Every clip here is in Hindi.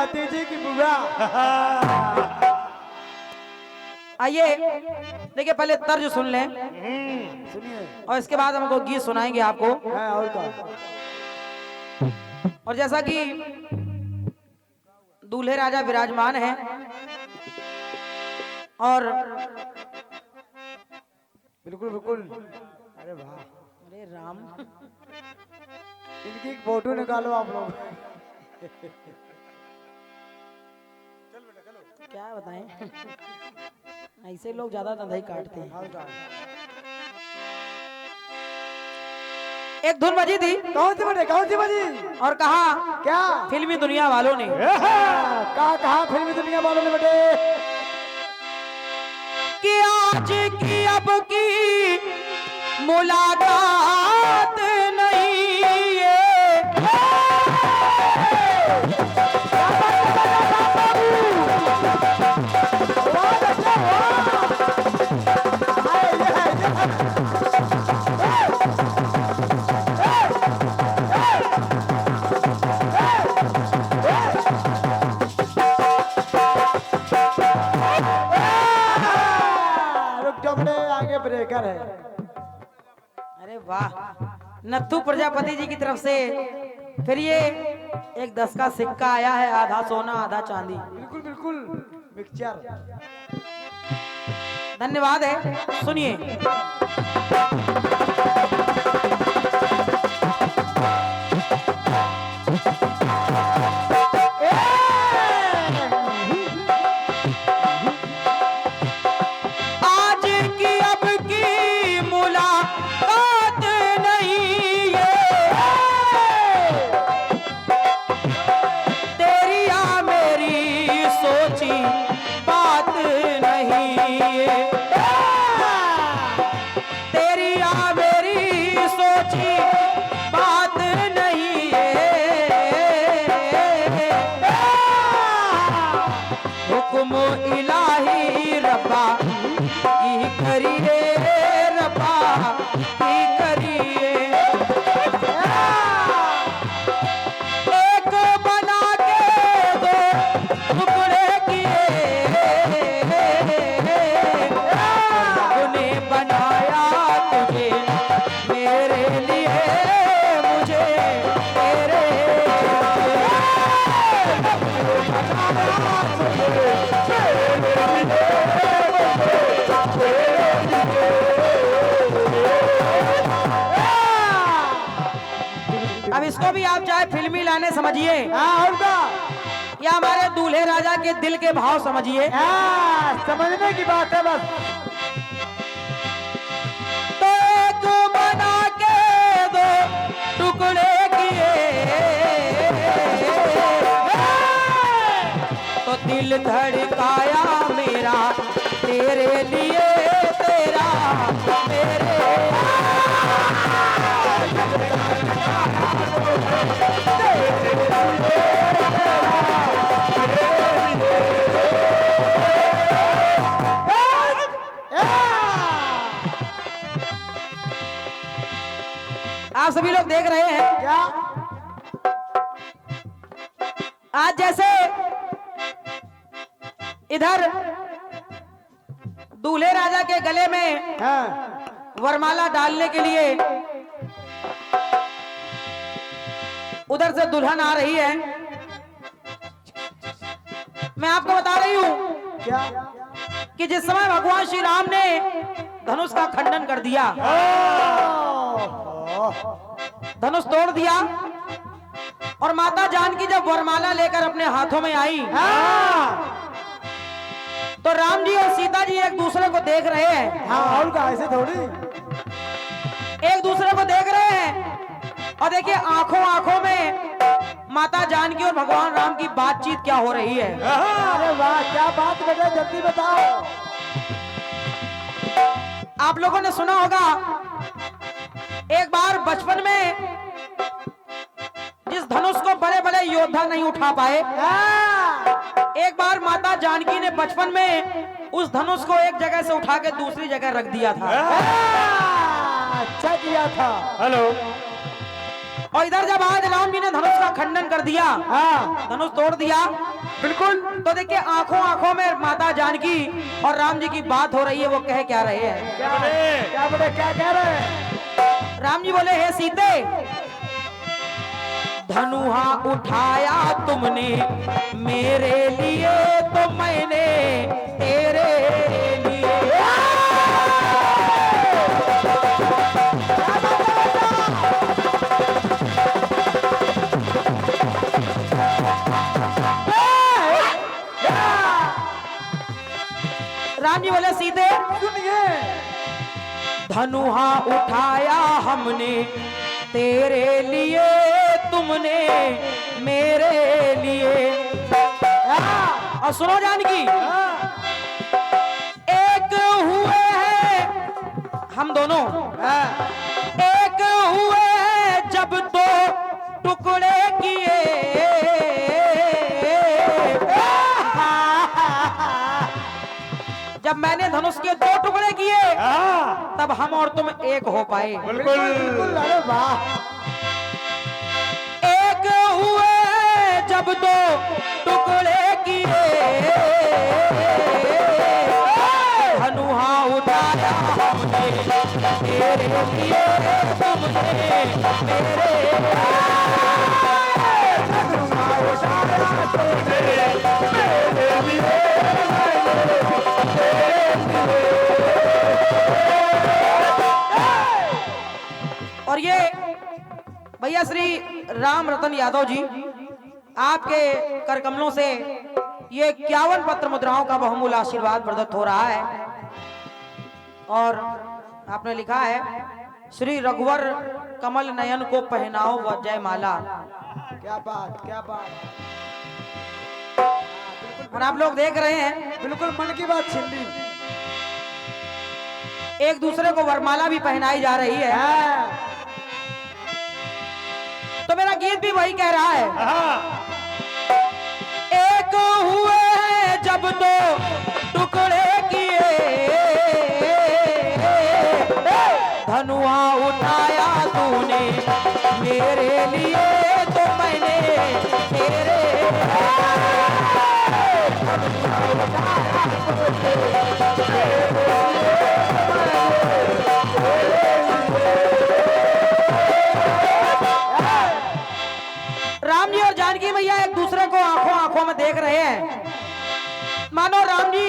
भतीजी की बुआ। आइए देखिए, पहले तर्ज सुन लें सुनिए। और इसके बाद हमको गीत सुनाएंगे आपको। है और का और जैसा कि दूल्हे राजा विराजमान हैं और बिल्कुल बिल्कुल। अरे वाह, अरे राम, इनकी एक फोटो निकालो आप लोग। क्या बताएं, ऐसे लोग ज्यादा धंधा ही काटते हैं। और का एक धुन बजी थी कौन सी बजी, कौन सी बजी? और कहा क्या फिल्मी दुनिया वालों ने कहा फिल्मी दुनिया वालों ने बेटे कि आज की अब की मुलाकात नहीं है। आगे ब्रेकर है। अरे वाह, नत्थू प्रजापति जी की तरफ से फिर ये एक 10 का सिक्का आया है, आधा सोना आधा चांदी। बिल्कुल बिल्कुल मिक्सचर। धन्यवाद है, सुनिए। आज की अब की मुलाकात नहीं है, तेरी या मेरी सोची बात नहीं है, तेरी या मेरी सोची बात नहीं है। हुक्म इलाही रब्बा की करिए, रब्बा की करिए। एक बना के दो टुकड़े किए, रब ने बनाया तुझे मेरे लिए, मुझे तेरे अब इसको भी आप चाहे फिल्मी लाने समझिए और का या हमारे दूल्हे राजा के दिल के भाव समझिए, समझने की बात है बस। तो एक बना के दो टुकड़े किए, तो दिल धड़काया मेरा तेरे लिए, तेरा मेरे। आप सभी लोग देख रहे हैं क्या आज जैसे इधर दूल्हे राजा के गले में है? वरमाला डालने के लिए उधर से दुल्हन आ रही है। मैं आपको बता रही हूं क्या कि जिस समय भगवान श्री राम ने धनुष का खंडन कर दिया, धनुष तोड़ दिया, और माता जानकी जब वरमाला लेकर अपने हाथों में आई, तो राम जी और सीता जी एक दूसरे को देख रहे हैं। हाँ और का ऐसे थोड़ी। एक दूसरे को देख रहे हैं और देखिए आंखों आंखों में माता जानकी और भगवान राम की बातचीत क्या हो रही है। अरे वाह, क्या बात बेटा, जल्दी बताओ। आप लोगों ने सुना होगा एक बार बचपन में जिस धनुष को बड़े बड़े योद्धा नहीं उठा पाए, एक बार माता जानकी ने बचपन में उस धनुष को एक जगह से उठा के दूसरी जगह रख दिया था। अच्छा किया था। हेलो, और इधर जब आज राम जी ने धनुष का खंडन कर दिया, हाँ धनुष तोड़ दिया, बिल्कुल। तो देखिए आंखों आंखों में माता जानकी और राम जी की बात हो रही है। वो कह क्या रहे हैं? क्या कह रहे हैं? राम जी बोले, हे सीते, धनुहा उठाया तुमने मेरे लिए तो मैंने तेरे लिए। राम जी बोले, सीते सुनिए, धनुहा उठाया हमने तेरे लिए, तुमने मेरे लिए। और सुनो जानकी, एक हुए हैं हम दोनों, एक हुए हैं जब दो टुकड़े किए। जब मैंने धनुष के दो टुकड़े किए तब हम और तुम एक हो पाए। बिल्कुल बिल्कुल। अरे वाह। एक हुए जब दो टुकड़े किए, धनुहा उठाया हमने तेरे लिए, तुमने मेरे और ये भैया श्री राम रतन यादव जी, आपके कर कमलों से ये 51 पत्र मुद्राओं का बहुमूल्य आशीर्वाद प्रदत्त हो रहा है। और आपने लिखा है, श्री रघुवर कमल नयन को पहनाओ व जयमाला। क्या बात, क्या बात। और आप लोग देख रहे हैं, बिल्कुल मन की बात छीन ली। एक दूसरे को वरमाला भी पहनाई जा रही है। तो मेरा गीत भी वही कह रहा है, एक हुए हैं जब दो टुकड़े किए, धनुआ उठाया तूने मेरे लिए तो मैंने तेरे। राम जी और जानकी मैया एक दूसरे को आंखों आंखों में देख रहे हैं, मानो राम जी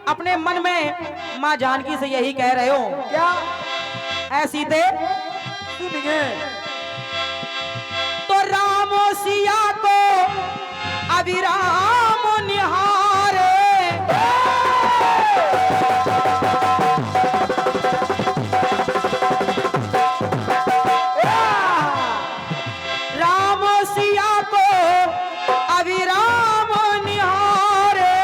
अपने मन में मां जानकी से यही कह रहे हो, क्या? ऐसी थे सुनिए, तो राम सिया को अभिराम निहारे, राम सिया को अभिराम निहारे,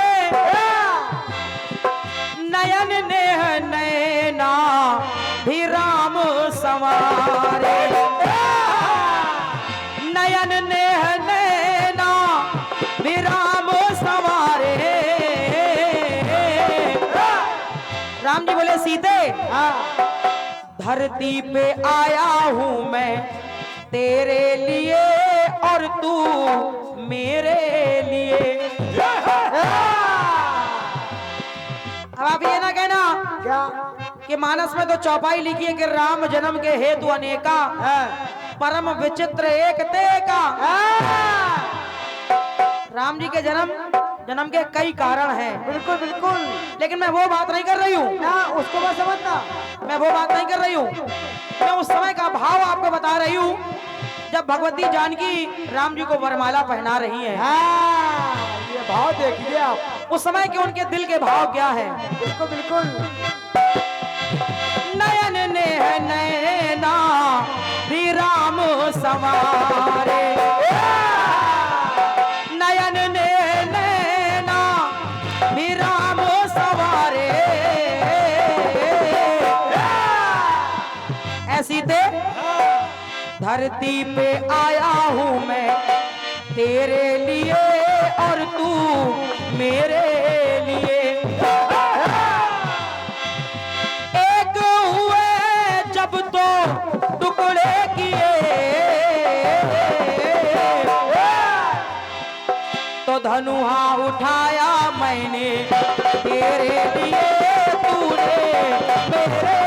नयन नेह नैना भी राम संवारे, नयन नेह नैना भी राम संवारे। राम जी बोले, सीते धरती पे आया हूं मैं तेरे लिए और तू मेरे लिए। अब आप ये ना कहना क्या? कि मानस में तो चौपाई लिखी है कि राम जन्म के हेतु अनेका, परम विचित्र एक ते का। राम जी के जन्म के कई कारण हैं। बिल्कुल बिल्कुल। लेकिन मैं वो बात नहीं कर रही हूँ, ना उसको बस समझना। मैं वो बात नहीं कर रही हूँ, मैं उस समय का भाव आपको बता रही हूँ जब भगवती जानकी राम जी को वरमाला पहना रही हैं। ये भाव देखिए आप, उस समय के उनके दिल के भाव क्या है। बिल्कुल बिल्कुल। नयन नेह नैना भी राम संवारे, नयन नेह नैना भी राम संवारे। ऐसी थे धरती पे आया हूं मैं तेरे लिए और तू मेरे लिए। एक हुए जब तो टुकड़े किए, धनुहा उठाया मैंने तेरे लिए, तूने मेरे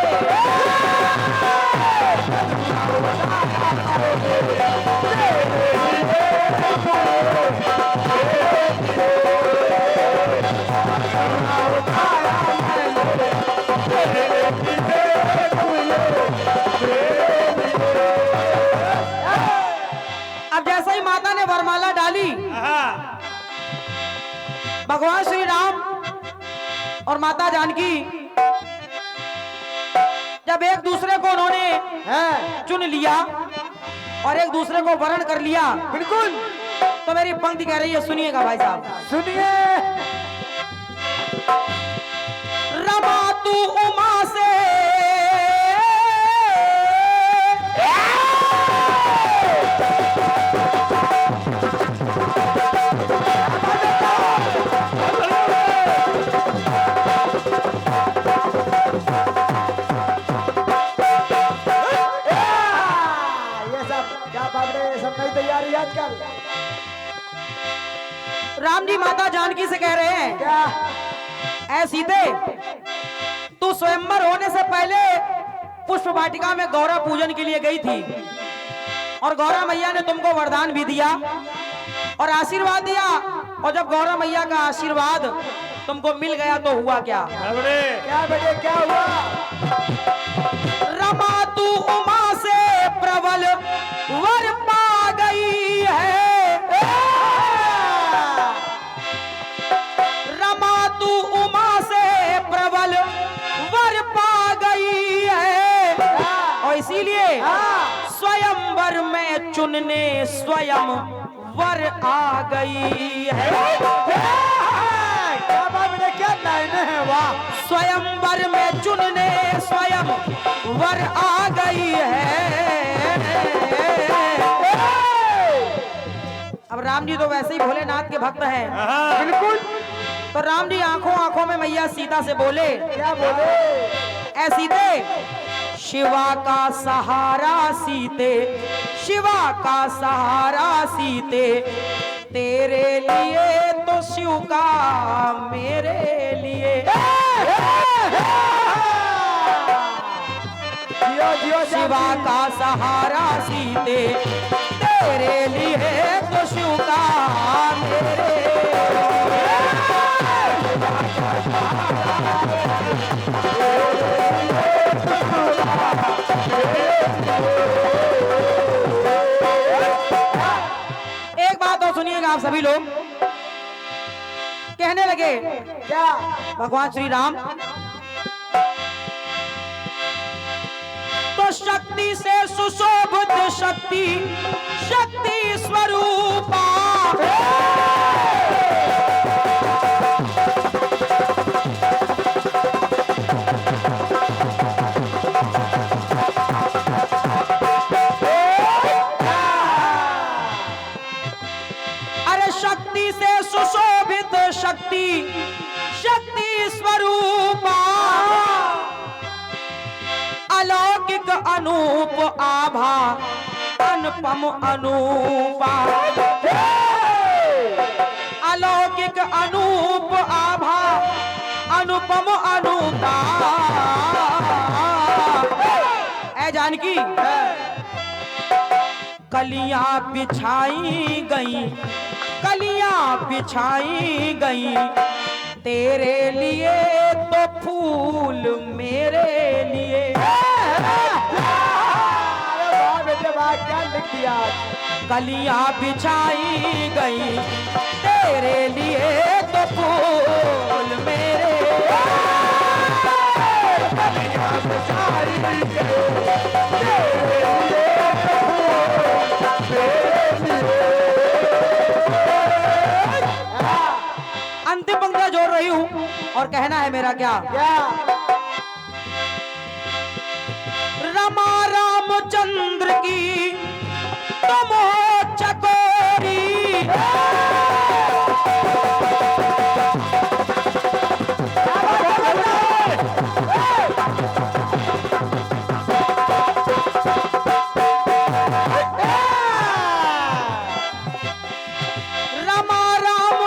अब जैसे ही माता ने वरमाला डाली, भगवान श्री राम और माता जानकी जब एक दूसरे को उन्होंने चुन लिया और एक दूसरे को वरण कर लिया, बिल्कुल, तो मेरी पंक्ति कह रही है, सुनिएगा भाई साहब, सुनिए। रमा तू उमा से तैयारी आजकल। राम जी माता जानकी से कह रहे हैं, क्या? ऐ सीते, तू स्वयंवर होने से पहले पुष्प वाटिका में गौरा पूजन के लिए गई थी और गौरा मैया ने तुमको वरदान भी दिया और आशीर्वाद दिया, और जब गौरा मैया का आशीर्वाद तुमको मिल गया तो हुआ क्या? क्या बेटे, क्या हुआ? रमा तू उमा से प्रबल वर पा गई है, रमा तू उमा से प्रबल वर पा गई है, और इसीलिए स्वयंवर में चुनने स्वयं वर आ गई है। क्या बात बेटे, क्या लाइनें हैं, वाह। स्वयंवर में चुनने स्वयं वर आ गई है। अब राम जी तो वैसे ही भोलेनाथ के भक्त हैं, बिल्कुल। तो राम जी आंखों आंखों में मैया सीता से बोले, क्या बोले? ऐ सीते, शिवा का सहारा सीते, शिवा का सहारा सीते, तेरे लिए तो शिव का मेरे लिए। जियो जियो शिवा का सहारा सीते, तेरे लिए तो शिव का मेरे। एक बात और सुनिएगा आप सभी लोग, कहने लगे क्या? भगवान श्री राम, तो शक्ति से सुशोभित शक्ति, शक्ति स्वरूपा, अरे शक्ति से सुशोभित शक्ति, शक्ति स्वरूपा, अलौकिक अनूप आभा, अनुपम अनूपा, अलौकिक अनूप आभा, अनुपम अनूपा। ऐ जानकी, कलियां बिछाई गई, कलियां बिछाई गई, तेरे लिए तो फूल मेरे लिए। बेटे वाह, क्या लिख दिया। कलियां बिछाई गई, तेरे लिए तो फूल मेरे। कलियां बिछाई गई, अंतिम पंक्तियां जोड़ रही हूं और कहना है मेरा क्या? क्या? रमा रामचंद्र की तुम हो चकोरी, रमा राम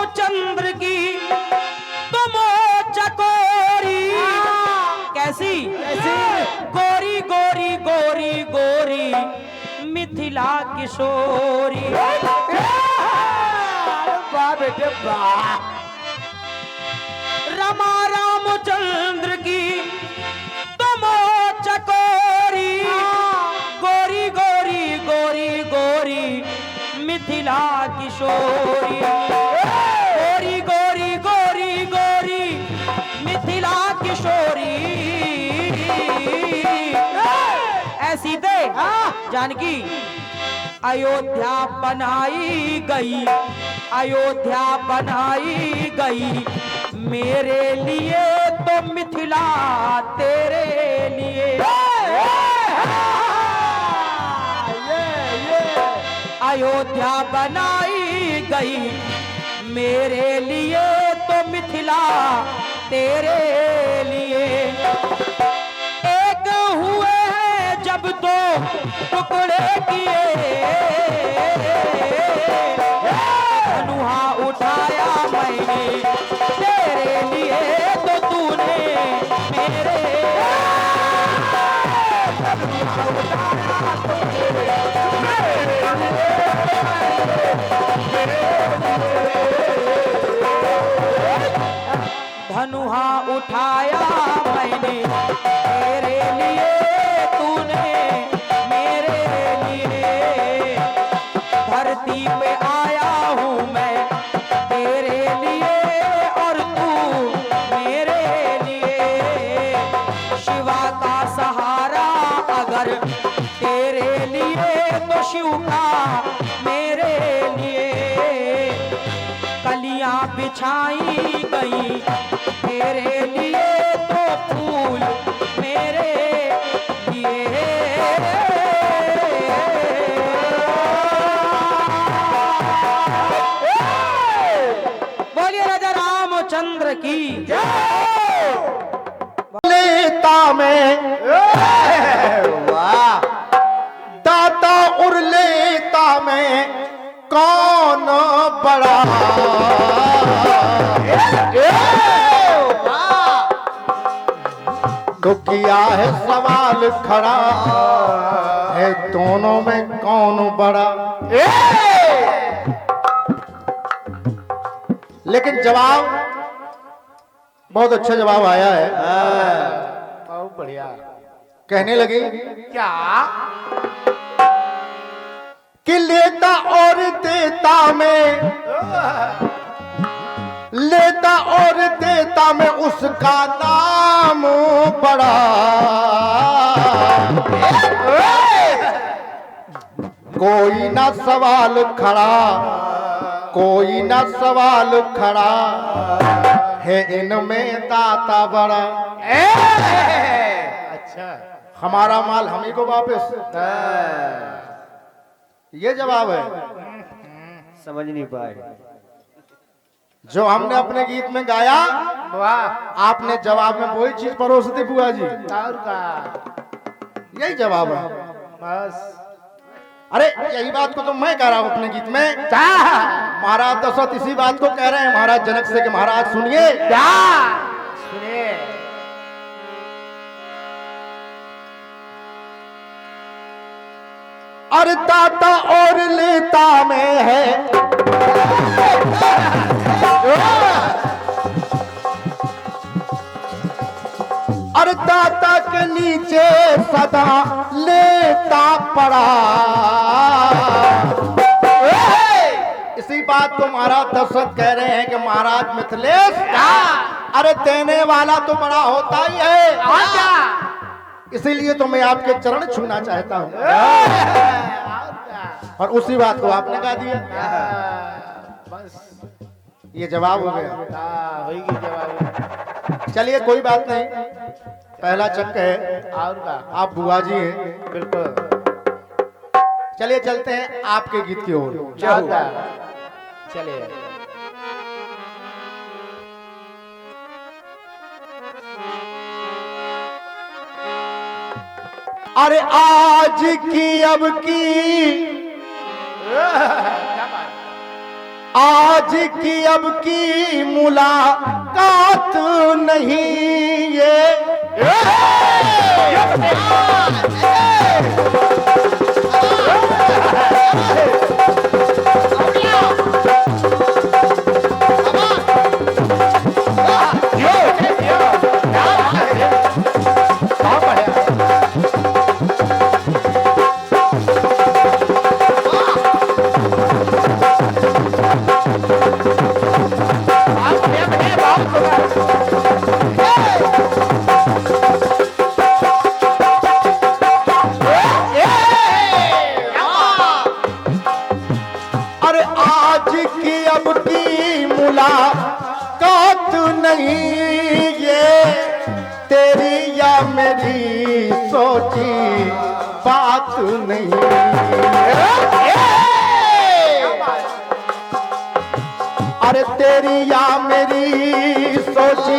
किशोरी। अरे वाह बेटे वाह। रमा रामचंद्र की तुम चकोरी, गोरी गोरी गोरी गोरी मिथिला किशोरी, गोरी गोरी गोरी गोरी मिथिला किशोरी। ऐसी थे जानकी अयोध्या बनाई गई, अयोध्या बनाई गई मेरे लिए तो मिथिला तेरे लिए। अयोध्या बनाई गई मेरे लिए तो मिथिला तेरे लिए। एक हुए हैं जब दो टुकड़े किए, धनुहा उठाया मैंने तेरे लिए तो तूने मेरे। धनुहा उठाया मैंने तेरे लिए तूने मेरे लिए। धरती पे आया हूँ मैं तेरे लिए और तू मेरे लिए। शिवा का सहारा अगर तेरे लिए तो शिव का मेरे लिए। कलियां बिछाई गई तेरे लिए तो फूल मेरे लिए। बोलिए राजा रामचंद्र की लेता में वाह। दाता उर लेता में कौन बड़ा। तो किया है सवाल खड़ा है दोनों में कौन बड़ा। लेकिन जवाब बहुत अच्छा जवाब आया है। बहुत बढ़िया। कहने लगी क्या? कि लेता और देता में, लेता और देता में उसका नाम बड़ा। कोई ना सवाल खड़ा, कोई ना सवाल खड़ा है इनमें दाता बड़ा। अच्छा। हमारा माल हम ही को वापस। ये जवाब है समझ नहीं पाए। जो हमने अपने गीत में गाया। वाह। आपने जवाब में वही चीज परोस दी बुआ जी। और का यही जवाब है। बस। अरे यही बात को तो मैं कह रहा हूँ अपने गीत में। महाराज दशरथ इसी बात को कह रहे हैं महाराज जनक से कि महाराज सुनिए। क्या सुनिए। अरे दाता और लेता में है, अरे दाता के नीचे सदा लेता पड़ा। इसी बात को महाराज दशरथ कह रहे हैं कि महाराज मिथिलेश, अरे देने वाला तो बड़ा होता ही है। इसीलिए तो मैं आपके चरण छूना चाहता हूँ। और उसी बात को आपने कहा दिया। बस ये जवाब हो गया। होगी जवाब। चलिए कोई बात नहीं, पहला चक्कर है। और का आप बुआ जी हैं। बिल्कुल। चलिए चलते हैं आपके गीत की ओर। चलिए। अरे आज की अब की, आज की अब की मुलाकात नहीं ये। आज की अब की मुलाकात नहीं, ये तेरी या मेरी सोची बात नहीं। अरे तेरी या मेरी सोची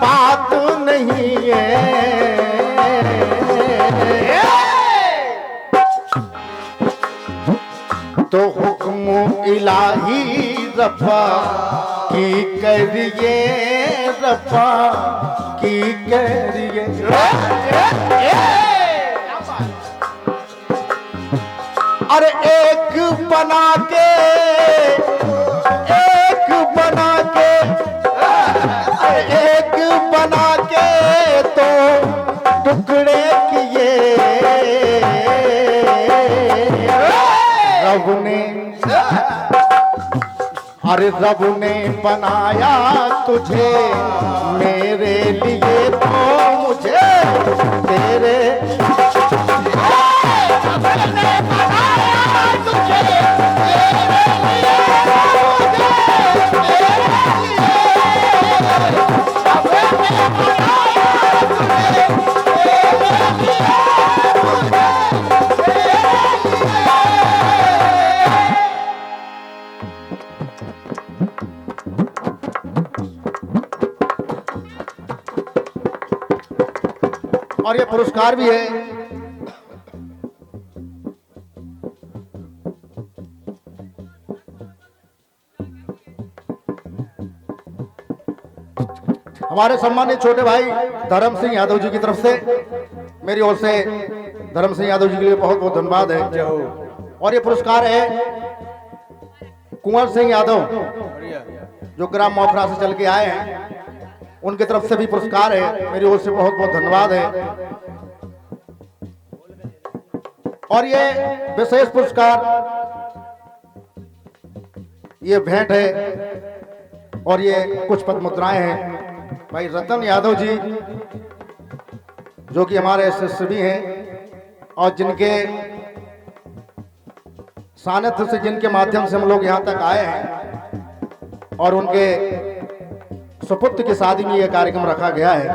बात नहीं है। तो हुक्म इलाही रफा की करिए, रफा की करिए। अरे एक बना के, एक बना के, एक बना के तो टुकड़े किए रब ने। अरे रब ने बनाया तुझे मेरे लिए, तो मुझे तेरे। और ये पुरस्कार भी है। हमारे सम्मानित छोटे भाई धर्म सिंह यादव जी की तरफ से, मेरी ओर से धर्म सिंह यादव जी के लिए बहुत बहुत धन्यवाद है। और ये पुरस्कार है कुंवर सिंह यादव जो ग्राम मोखरा से चल के आए हैं, उनकी तरफ से भी पुरस्कार है, मेरी ओर से बहुत बहुत धन्यवाद है। और ये विशेष पुरस्कार, ये भेंट है और ये कुछ पद मुद्राएं हैं। भाई रतन यादव जी जो कि हमारे शिष्य भी हैं और जिनके सानिध्य से, जिनके माध्यम से हम लोग यहाँ तक आए हैं, और उनके सुपुत्र की शादी में यह कार्यक्रम रखा गया है।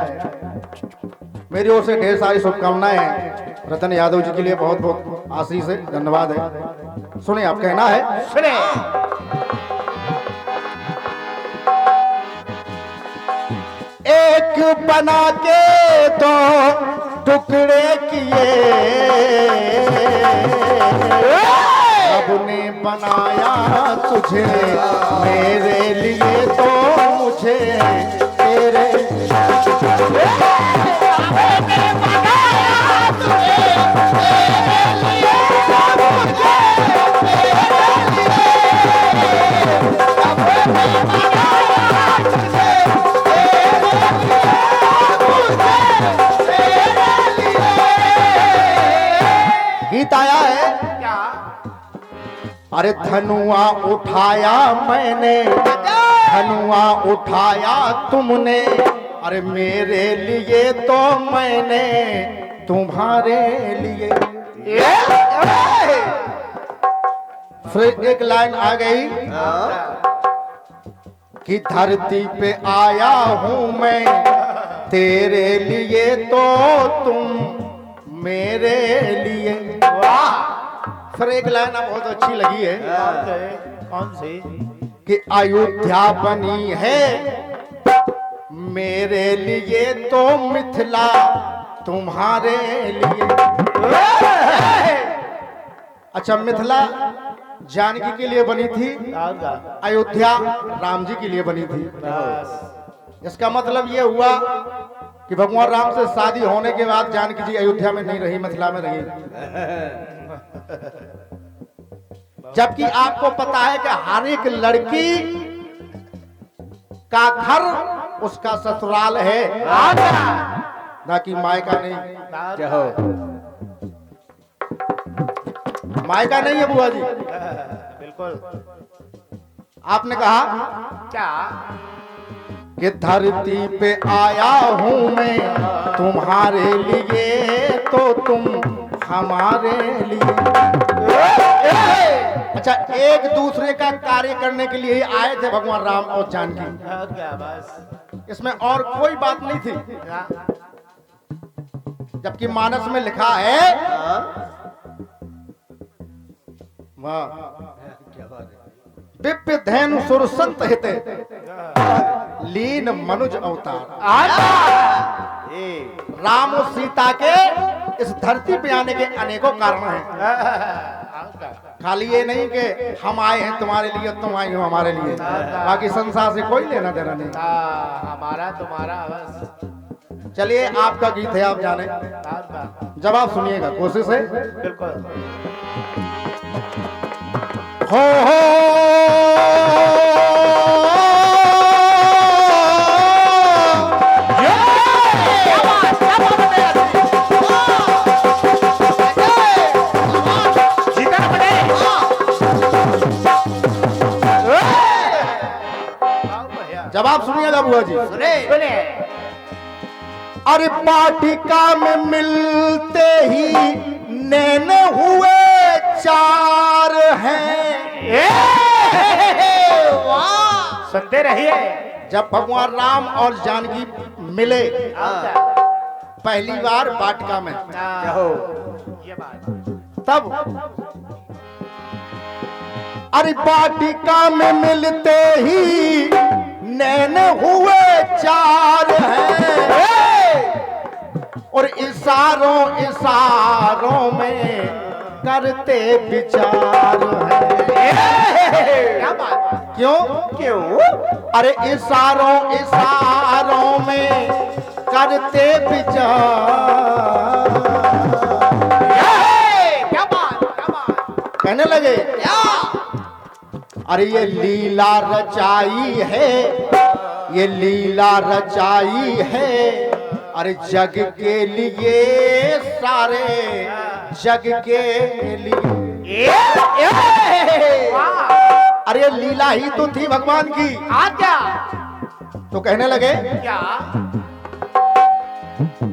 मेरी ओर से ढेर सारी शुभकामनाएं हैं रतन यादव जी के लिए, बहुत बहुत आशीष है, धन्यवाद है। सुने आप कहना है, सुने। एक बना के तो टुकड़े किए रब ने बनाया तुझे मेरे लिए, तो मुझे तेरे। गीत आया है क्या? अरे धनुआ उठाया मैंने, धनुआ उठाया तुमने, अरे मेरे लिए तो मैंने तुम्हारे लिए। फिर एक लाइन आ गई कि धरती पे आया हूं मैं तेरे लिए, तो तुम मेरे लिए। फिर एक लाइन बहुत अच्छी लगी है, कौन सी? कि अयोध्या बनी है मेरे लिए, तो मिथिला तुम्हारे लिए। अच्छा, मिथिला जानकी के लिए बनी थी, और का? अयोध्या राम जी के लिए बनी थी। बस। इसका मतलब ये हुआ कि भगवान राम से शादी होने के बाद जानकी जी अयोध्या में नहीं रही, मिथिला में रही। जबकि आपको पता है कि हर एक लड़की का घर उसका ससुराल है, ना कि मायका नहीं। मायका नहीं है बुआ जी। बिल्कुल। आपने कहा क्या? कि धरती पे आया हूं मैं तुम्हारे लिए, तो तुम हमारे लिए। अच्छा, एक दूसरे का कार्य करने के लिए ही आए थे भगवान राम और जानकी। क्या बस इसमें और कोई बात नहीं थी। क्या? जबकि मानस में लिखा है, वाह, क्या बात है? दिव्य धैनु सुर संत हिते लीन मनुज अवतार। ए राम और सीता के इस धरती पे आने के अनेकों कारण हैं। खाली ये नहीं कि हम आए हैं तुम्हारे लिए, तुम आई हो हमारे लिए, बाकी संसार से कोई लेना देना नहीं। हमारा तुम्हारा बस। चलिए, आपका गीत है, आप जाने। आपका जवाब सुनिएगा, कोशिश है। बिल्कुल। हो जवाब सुनिएगा बुआ जी। सुने अरे पाटिका में मिलते ही नैन हुए चार हैं। सुनते रहिए। जब भगवान राम और जानकी मिले पहली बार वाटिका में, ये बात तब अरे वाटिका में मिलते ही नैन हुए चार हैं और इशारों इशारों में करते विचार हैं। क्या बात? क्यों क्यों? अरे इशारों इशारों में करते विचार। क्या बात? क्या बात? कहने लगे, अरे ये लीला रचाई है, ये लीला रचाई है, अरे जग के लिए, सारे जग के लिए। अरे ये लीला ही तो थी भगवान की। क्या? तो कहने लगे, क्या?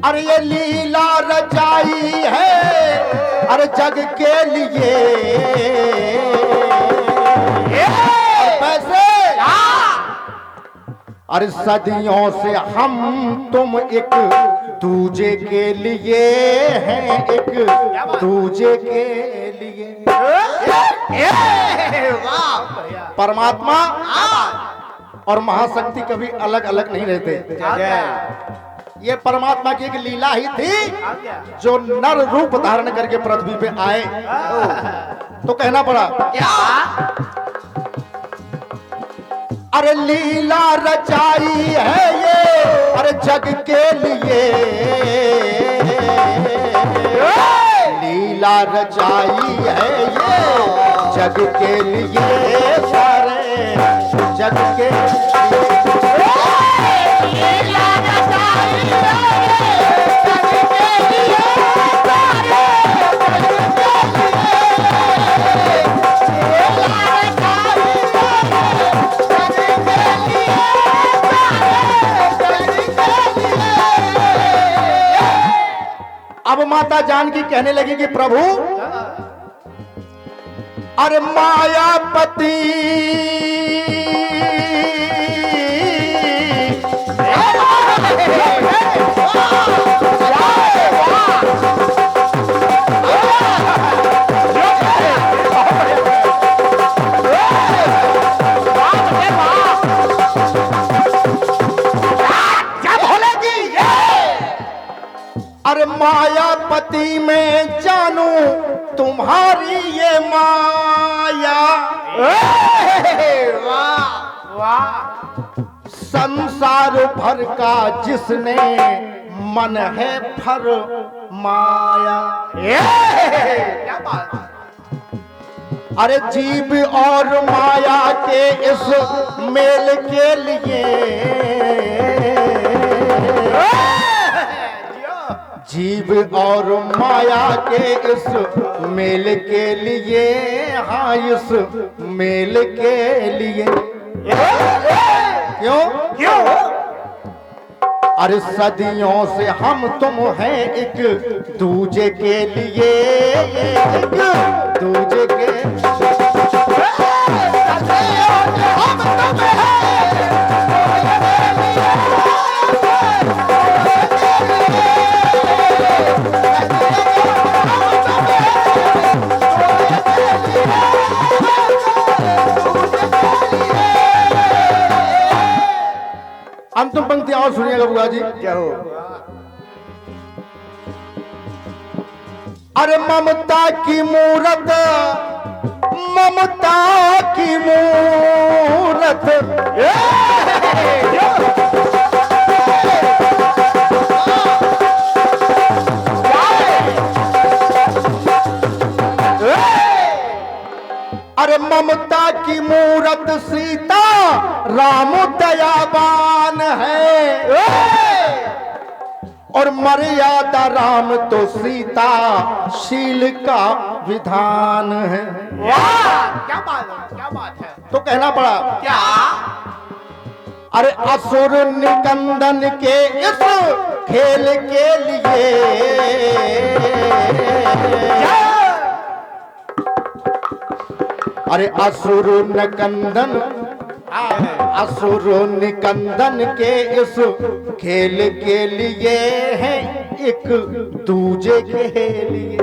अरे ये लीला रचाई है, अरे जग के लिए। पैसे अरे सदियों से हम तुम एक दूजे के लिए हैं, एक दूजे के लिए। परमात्मा और महाशक्ति कभी अलग अलग नहीं रहते। ये परमात्मा की एक लीला ही थी जो नर रूप धारण करके पृथ्वी पे आए। तो कहना पड़ा, अरे लीला रचाई है ये, अरे जग के लिए। लीला रचाई है ये जग के लिए, सारे जग के लिए। लीला रचाई है जग के लिए, सारे जग के लिए। लीला रचाई अब माता जानकी कहने लगी कि प्रभु, अरे मायापति अरे मायापति में जानू तुम्हारी ये माया। संसार भर का जिसने मन है फर माया। क्या बात? अरे जीव और माया के इस मेल के लिए, जीव और माया के इस मेल के लिए, हाँ इस मेल के लिए। क्यों क्यों? अरे सदियों से हम तुम हैं एक दूजे के लिए, एक दूजे के। अंतिम पंक्ति और सुनिएगा बुआ जी। जय हो। अरे ममता की मूरत, ममता की मूरत, अरे ममता की मूरत सीता राम दयावान है, और मर्यादा राम तो सीता शील का विधान है। वाह क्या बात है, क्या बात है। तो कहना पड़ा क्या अरे असुर निकंदन के इस खेल के लिए, अरे असुर निकंदन, असुर निकंदन के इस खेल के लिए है एक दूजे के लिए।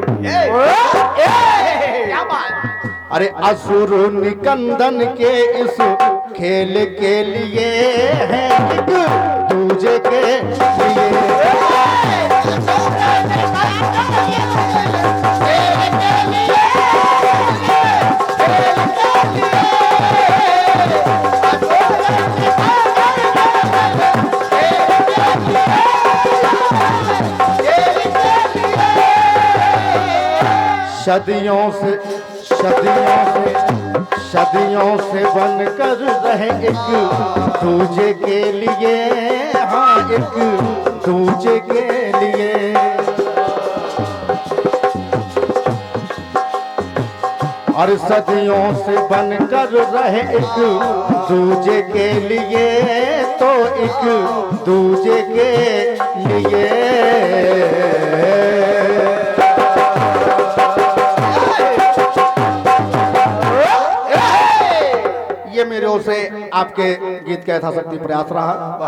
क्या बात। अरे असुर निकंदन के इस खेल के लिए है एक दूजे के लिए। सदियों से सदियों से बनकर रहे एक दूजे के लिए, हाँ एक दूजे के लिए। और सदियों से बनकर रहे एक दूजे के लिए, तो एक दूजे के लिए। ये मेरे ओर से आपके गीत का यथाशक्ति प्रयास रहा।